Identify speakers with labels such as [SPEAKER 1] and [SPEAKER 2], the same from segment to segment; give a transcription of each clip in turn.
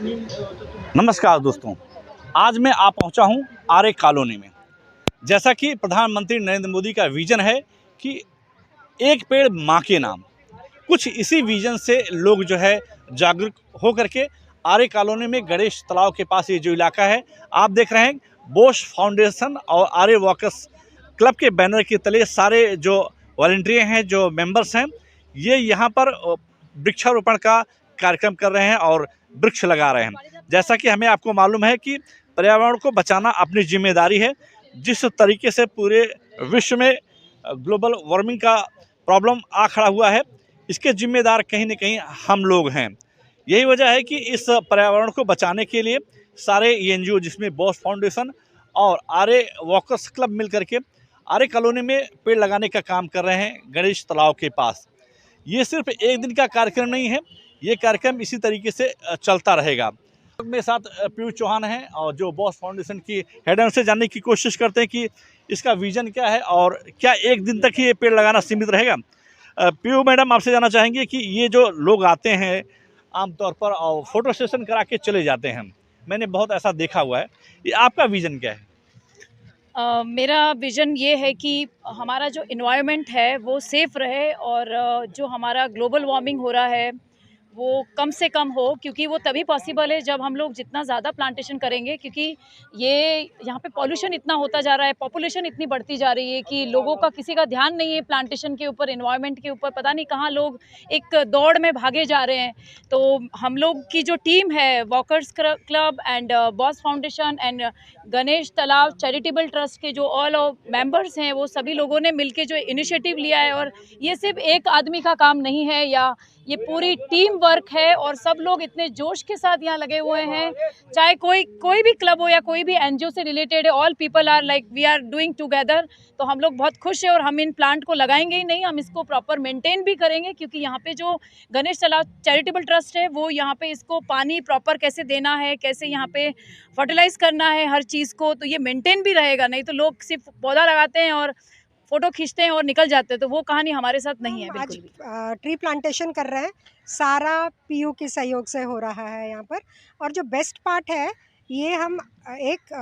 [SPEAKER 1] नमस्कार दोस्तों, आज मैं आ पहुंचा हूं आर्य कॉलोनी में। जैसा कि प्रधानमंत्री नरेंद्र मोदी का विजन है कि एक पेड़ मां के नाम, कुछ इसी विजन से लोग जो है जागरूक हो करके आर्य कॉलोनी में गणेश तालाब के पास ये जो इलाका है आप देख रहे हैं, बोस फाउंडेशन और आर्य वॉकर्स क्लब के बैनर के तले सारे जो वॉलंटियर हैं, जो मेंबर्स हैं, ये यहाँ पर वृक्षारोपण का कार्यक्रम कर रहे हैं और वृक्ष लगा रहे हैं। जैसा कि हमें आपको मालूम है कि पर्यावरण को बचाना अपनी जिम्मेदारी है। जिस तरीके से पूरे विश्व में ग्लोबल वार्मिंग का प्रॉब्लम आ खड़ा हुआ है, इसके जिम्मेदार कहीं न कहीं हम लोग हैं। यही वजह है कि इस पर्यावरण को बचाने के लिए सारे एनजीओ, जिसमें बॉस फाउंडेशन और आर्य वॉकर्स क्लब मिल करके आर्य कॉलोनी में पेड़ लगाने का काम कर रहे हैं गणेश तालाब के पास। ये सिर्फ एक दिन का कार्यक्रम नहीं है, ये कार्यक्रम इसी तरीके से चलता रहेगा। मेरे साथ पीयूष चौहान हैं और जो बॉस फाउंडेशन की हेड हैं, उनसे जानने की कोशिश करते हैं कि इसका विजन क्या है और क्या एक दिन तक ही ये पेड़ लगाना सीमित रहेगा। पीयूष मैडम, आपसे जानना चाहेंगे कि ये जो लोग आते हैं आमतौर पर और फोटो सेशन करा के चले जाते हैं, मैंने बहुत ऐसा देखा हुआ है, ये आपका विजन क्या है?
[SPEAKER 2] मेरा विज़न ये है कि हमारा जो इन्वायरमेंट है वो सेफ़ रहे और जो हमारा ग्लोबल वार्मिंग हो रहा है वो कम से कम हो, क्योंकि वो तभी पॉसिबल है जब हम लोग जितना ज़्यादा प्लांटेशन करेंगे। क्योंकि ये यहाँ पे पॉल्यूशन इतना होता जा रहा है, पॉपुलेशन इतनी बढ़ती जा रही है कि लोगों का किसी का ध्यान नहीं है प्लांटेशन के ऊपर, एनवायरनमेंट के ऊपर। पता नहीं कहाँ लोग एक दौड़ में भागे जा रहे हैं। तो हम लोग की जो टीम है, walkers club and boss foundation and Ganesh तालाब चैरिटेबल ट्रस्ट के जो ऑल मेंबर्स हैं, वो सभी लोगों ने मिलकर जो इनिशिएटिव लिया है, और ये सिर्फ एक आदमी का काम नहीं है, या ये पूरी टीम वर्क है और सब लोग इतने जोश के साथ यहाँ लगे हुए हैं। चाहे कोई भी क्लब हो या कोई भी एनजीओ से रिलेटेड है, all people are like we are doing together. तो हम लोग बहुत खुश हैं और हम इन प्लांट को लगाएंगे ही नहीं, हम इसको प्रॉपर मेंटेन भी करेंगे। क्योंकि यहाँ पे जो गणेश तालाब चैरिटेबल ट्रस्ट है, वो यहाँ पे इसको पानी प्रॉपर कैसे देना है, कैसे यहाँ पे फर्टिलाइज करना है हर चीज़ को, तो ये मेंटेन भी रहेगा। नहीं तो लोग सिर्फ पौधा लगाते हैं और फोटो खींचते हैं और निकल जाते हैं, तो वो कहानी हमारे साथ नहीं है। बिल्कुल
[SPEAKER 3] आज ट्री प्लांटेशन कर रहे हैं, सारा पीयू के सहयोग से हो रहा है यहाँ पर। और जो बेस्ट पार्ट है, ये हम एक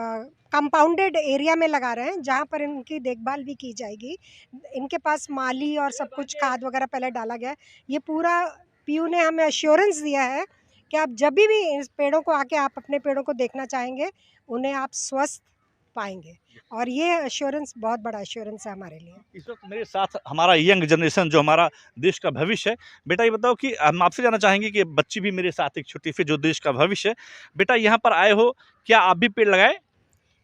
[SPEAKER 3] कंपाउंडेड एरिया में लगा रहे हैं जहाँ पर इनकी देखभाल भी की जाएगी। इनके पास माली और सब कुछ खाद वगैरह पहले डाला गया है। ये पूरा पीयू ने हमें एश्योरेंस दिया है कि आप जब भी इस पेड़ों को आके आप अपने पेड़ों को देखना चाहेंगे, उन्हें आप स्वस्थ पाएंगे। और ये एश्योरेंस बहुत बड़ा एश्योरेंस है हमारे लिए।
[SPEAKER 1] इस वक्त मेरे साथ हमारा यंग जनरेशन, जो हमारा देश का भविष्य है। बेटा, ये बताओ कि हम आपसे जानना चाहेंगे कि बच्ची भी मेरे साथ एक छोटी सी, जो देश का भविष्य है। बेटा, यहाँ पर आए हो, क्या आप भी पेड़ लगाए?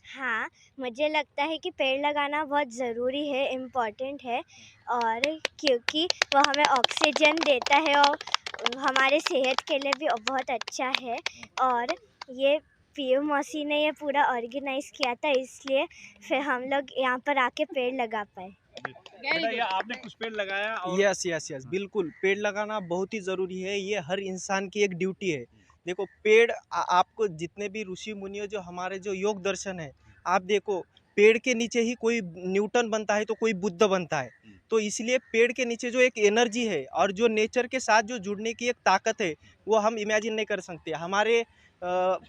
[SPEAKER 4] हाँ, मुझे लगता है कि पेड़ लगाना बहुत ज़रूरी है, इम्पॉर्टेंट है। और क्योंकि वो हमें ऑक्सीजन देता है और हमारे सेहत के लिए भी बहुत अच्छा है। और ये पीयू मौसी ने ये पूरा ऑर्गेनाइज़ किया था, इसलिए फिर हम लोग यहाँ पर आके पेड़ लगा पाए।
[SPEAKER 1] बेटा, ये आपने कुछ पेड़ लगाया और
[SPEAKER 5] यस बिल्कुल, पेड़ लगाना बहुत ही ज़रूरी है। ये हर इंसान की एक ड्यूटी है। देखो, पेड़ आपको जितने भी ऋषि मुनियों, जो हमारे जो योग दर्शन है, आप देखो, पेड़ के नीचे ही कोई न्यूटन बनता है तो कोई बुद्ध बनता है। तो इसलिए पेड़ के नीचे जो एक एनर्जी है और जो नेचर के साथ जो जुड़ने की एक ताकत है, वो हम इमेजिन नहीं कर सकते।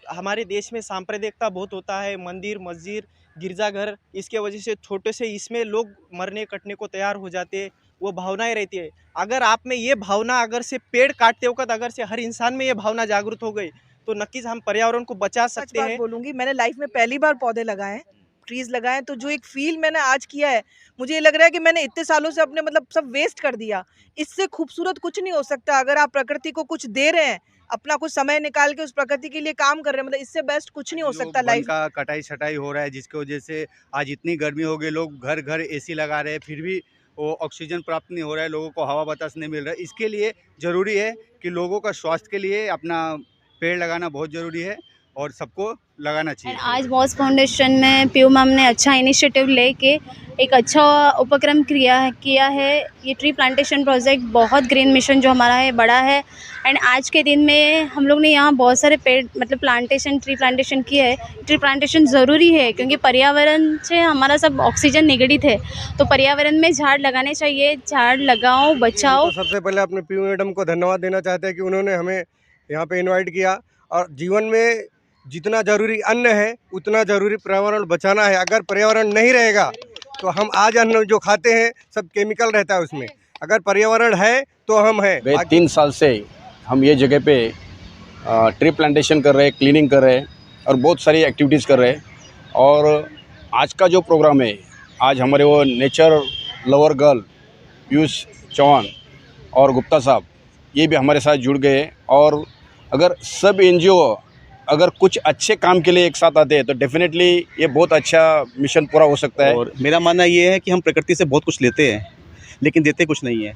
[SPEAKER 5] हमारे देश में सांप्रदायिकता बहुत होता है, मंदिर मस्जिद गिरजाघर, इसके वजह से छोटे से इसमें लोग मरने कटने को तैयार हो जाते हैं, वो भावनाएं रहती है। अगर आप में ये भावना, अगर से पेड़ काटते वक्त अगर से हर इंसान में ये भावना जागृत हो गई, तो नक्कीच हम पर्यावरण को बचा सकते हैं।
[SPEAKER 6] बोलूँगी, मैंने लाइफ में पहली बार पौधे लगाए हैं, ट्रीज़ लगाए, तो जो एक फील मैंने आज किया है, मुझे ये लग रहा है कि मैंने इतने सालों से अपने सब वेस्ट कर दिया। इससे खूबसूरत कुछ नहीं हो सकता। अगर आप प्रकृति को कुछ दे रहे हैं, अपना कुछ समय निकाल के उस प्रकृति के लिए काम कर रहे हैं, मतलब इससे बेस्ट कुछ नहीं हो सकता लाइफ
[SPEAKER 7] का कटाई छटाई हो रहा है, जिसकी वजह से आज इतनी गर्मी हो गई, लोग घर घर एसी लगा रहे हैं, फिर भी वो ऑक्सीजन प्राप्त नहीं हो रहा है, लोगों को हवा बतास नहीं मिल रहा है। इसके लिए ज़रूरी है कि लोगों का स्वास्थ्य के लिए अपना पेड़ लगाना बहुत ज़रूरी है और सबको लगाना चाहिए।
[SPEAKER 8] आज बॉस फाउंडेशन में पीयू मैम ने अच्छा इनिशिएटिव लेके एक अच्छा उपक्रम किया है। ये ट्री प्लांटेशन प्रोजेक्ट बहुत ग्रीन मिशन जो हमारा है बड़ा है। एंड आज के दिन में हम लोग ने यहाँ बहुत सारे पेड़ ट्री प्लांटेशन किया है। ट्री प्लांटेशन ज़रूरी है क्योंकि पर्यावरण से हमारा सब ऑक्सीजन निगडित है, तो पर्यावरण में झाड़ लगाने चाहिए। झाड़ लगाओ, बचाओ।
[SPEAKER 9] तो सबसे पहले अपने पीयू मैडम को धन्यवाद देना चाहते हैं कि उन्होंने हमें यहाँ पे इनवाइट किया और जीवन में जितना ज़रूरी अन्न है उतना ज़रूरी पर्यावरण बचाना है। अगर पर्यावरण नहीं रहेगा तो हम आज अन्न जो खाते हैं सब केमिकल रहता है उसमें। अगर पर्यावरण है तो हम हैं।
[SPEAKER 10] गए 3 साल से हम ये जगह पे ट्री प्लांटेशन कर रहे हैं, क्लीनिंग कर रहे हैं और बहुत सारी एक्टिविटीज़ कर रहे हैं। और आज का जो प्रोग्राम है, आज हमारे वो nature lover girl Piyush Chauhan और गुप्ता साहब ये भी हमारे साथ जुड़ गए। और अगर सब NGO अगर कुछ अच्छे काम के लिए एक साथ आते हैं तो डेफिनेटली ये बहुत अच्छा मिशन पूरा हो सकता है।
[SPEAKER 11] और मेरा मानना ये है कि हम प्रकृति से बहुत कुछ लेते हैं लेकिन देते कुछ नहीं है।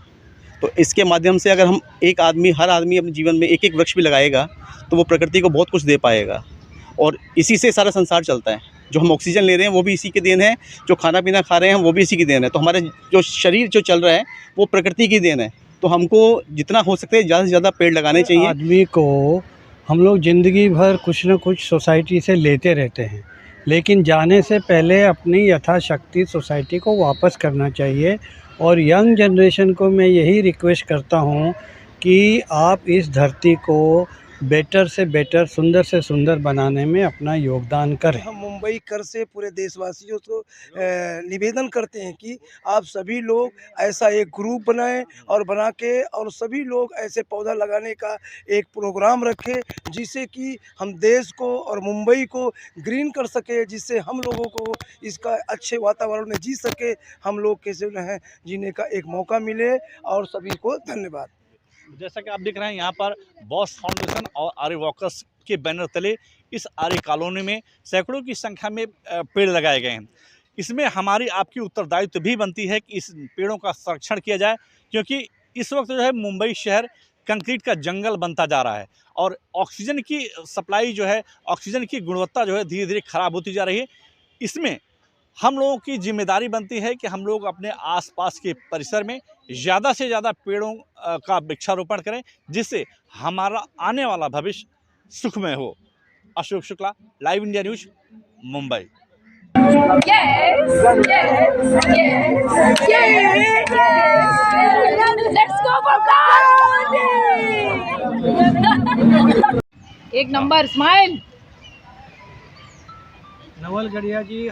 [SPEAKER 11] तो इसके माध्यम से अगर हम हर आदमी अपने जीवन में एक वृक्ष भी लगाएगा तो वो प्रकृति को बहुत कुछ दे पाएगा। और इसी से सारा संसार चलता है। जो हम ऑक्सीजन ले रहे हैं वो भी इसी की देन है, जो खाना पीना खा रहे हैं वो भी इसी की देन है। तो हमारे जो शरीर जो चल रहा है वो प्रकृति की देन है। तो हमको जितना हो सकता है ज़्यादा से ज़्यादा पेड़ लगाने चाहिए।
[SPEAKER 12] आदमी को हम लोग ज़िंदगी भर कुछ न कुछ सोसाइटी से लेते रहते हैं, लेकिन जाने से पहले अपनी यथाशक्ति सोसाइटी को वापस करना चाहिए। और यंग जनरेशन को मैं यही रिक्वेस्ट करता हूँ कि आप इस धरती को बेटर से बेटर, सुंदर से सुंदर बनाने में अपना योगदान करें।
[SPEAKER 13] हम मुंबई कर से पूरे देशवासियों को निवेदन करते हैं कि आप सभी लोग ऐसा एक ग्रुप बनाएं और बना के और सभी लोग ऐसे पौधा लगाने का एक प्रोग्राम रखें जिससे कि हम देश को और मुंबई को ग्रीन कर सके, जिससे हम लोगों को इसका अच्छे वातावरण में जी सके, हम लोग कैसे हैं जीने का एक मौका मिले। और सभी को धन्यवाद।
[SPEAKER 1] जैसा कि आप देख रहे हैं यहाँ पर बॉस फाउंडेशन और आर्य वॉकर्स के बैनर तले इस आर्य कॉलोनी में सैकड़ों की संख्या में पेड़ लगाए गए हैं। इसमें हमारी आपकी उत्तरदायित्व भी बनती है कि इस पेड़ों का संरक्षण किया जाए, क्योंकि इस वक्त जो है मुंबई शहर कंक्रीट का जंगल बनता जा रहा है और ऑक्सीजन की सप्लाई जो है, ऑक्सीजन की गुणवत्ता जो है धीरे धीरे खराब होती जा रही है। इसमें हम लोगों की जिम्मेदारी बनती है कि हम लोग अपने आसपास के परिसर में ज़्यादा से ज़्यादा पेड़ों का वृक्षारोपण करें, जिससे हमारा आने वाला भविष्य सुखमय हो। Ashok Shukla, live India news, Mumbai.
[SPEAKER 2] एक नंबर स्माइल।
[SPEAKER 12] नवल गढ़िया जी।